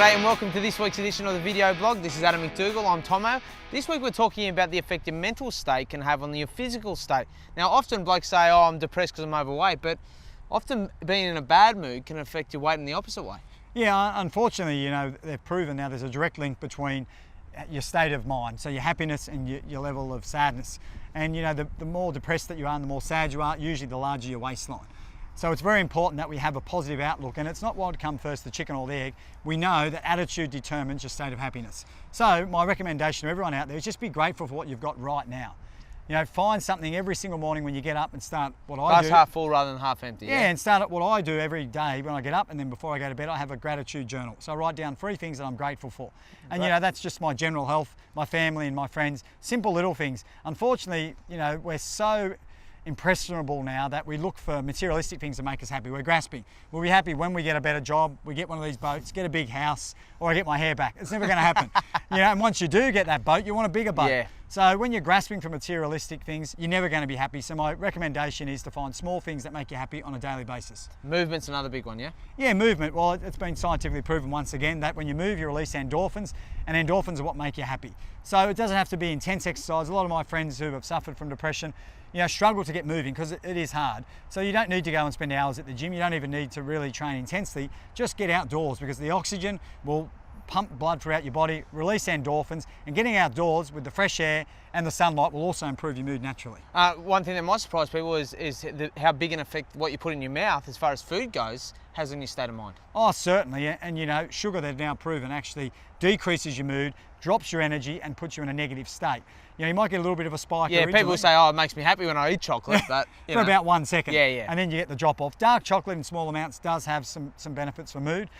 G'day and welcome to this week's edition of the video blog. This is Adam Macdougall, I'm Tomo. This week we're talking about the effect your mental state can have on your physical state. Now often blokes say, oh, I'm depressed because I'm overweight, but often being in a bad mood can affect your weight in the opposite way. Yeah, unfortunately, they've proven now there's a direct link between your state of mind, so your happiness and your level of sadness. And the more depressed that you are and the more sad you are, usually the larger your waistline. So it's very important that we have a positive outlook, and it's not what come first, the chicken or the egg. We know that attitude determines your state of happiness. So my recommendation to everyone out there is just be grateful for what you've got right now. Find something every single morning when you get up and start what I do. Glass half full rather than half empty. Yeah, and start at what I do every day when I get up, and then before I go to bed, I have a gratitude journal. So I write down 3 things that I'm grateful for. And that's just my general health, my family and my friends, simple little things. Unfortunately, we're so impressionable now that we look for materialistic things to make us happy. We're grasping. We'll be happy when we get a better job, we get one of these boats, get a big house, or I get my hair back. It's never going to happen. And once you do get that boat, you want a bigger boat. Yeah. So when you're grasping for materialistic things, you're never going to be happy. So my recommendation is to find small things that make you happy on a daily basis. Movement's another big one, yeah? Yeah, movement. Well, it's been scientifically proven once again that when you move, you release endorphins, and endorphins are what make you happy. So it doesn't have to be intense exercise. A lot of my friends who have suffered from depression, struggle to get moving because it is hard. So you don't need to go and spend hours at the gym. You don't even need to really train intensely. Just get outdoors because the oxygen will pump blood throughout your body, release endorphins, and getting outdoors with the fresh air and the sunlight will also improve your mood naturally. One thing that might surprise people is how big an effect what you put in your mouth as far as food goes has on your state of mind. Oh, certainly. And sugar, they've now proven, actually decreases your mood, drops your energy, and puts you in a negative state. You might get a little bit of a spike. Yeah, people say, oh, it makes me happy when I eat chocolate, but for about 1 second. Yeah. And then you get the drop off. Dark chocolate in small amounts does have some benefits for mood.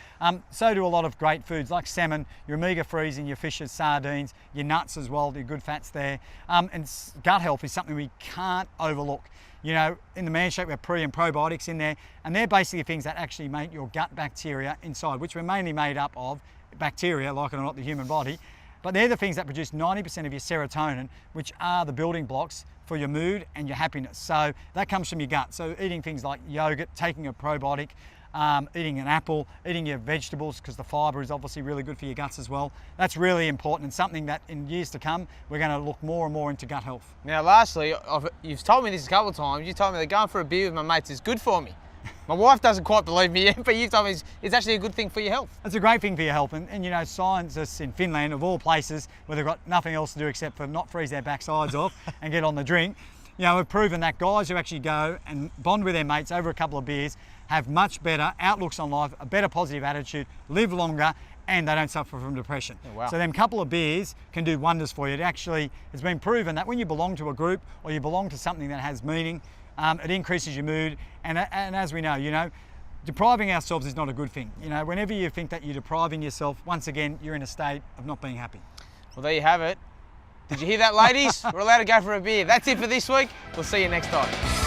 So do a lot of great foods like salmon, your omega-3s in your fishes, sardines, your nuts as well, your good fats there. And gut health is something we can't overlook. In the Man Shake we have pre and probiotics in there, and they're basically things that actually make your gut bacteria inside, which we're mainly made up of bacteria, like it or not, the human body. But they're the things that produce 90% of your serotonin, which are the building blocks for your mood and your happiness. So that comes from your gut. So eating things like yogurt, taking a probiotic, eating an apple, eating your vegetables, because the fibre is obviously really good for your guts as well. That's really important, and something that in years to come, we're going to look more and more into gut health. Now lastly, you've told me this a couple of times, you told me that going for a beer with my mates is good for me. My wife doesn't quite believe me yet, but you've told me it's actually a good thing for your health. It's a great thing for your health, and scientists in Finland, of all places, where they've got nothing else to do except for not freeze their backsides off and get on the drink, we've proven that guys who actually go and bond with their mates over a couple of beers have much better outlooks on life, a better positive attitude, live longer, and they don't suffer from depression. Oh, wow. So them couple of beers can do wonders for you. It actually has been proven that when you belong to a group or you belong to something that has meaning, it increases your mood, and as we know, depriving ourselves is not a good thing. Whenever you think that you're depriving yourself, once again, you're in a state of not being happy. Well, there you have it. Did you hear that, ladies? We're allowed to go for a beer. That's it for this week. We'll see you next time.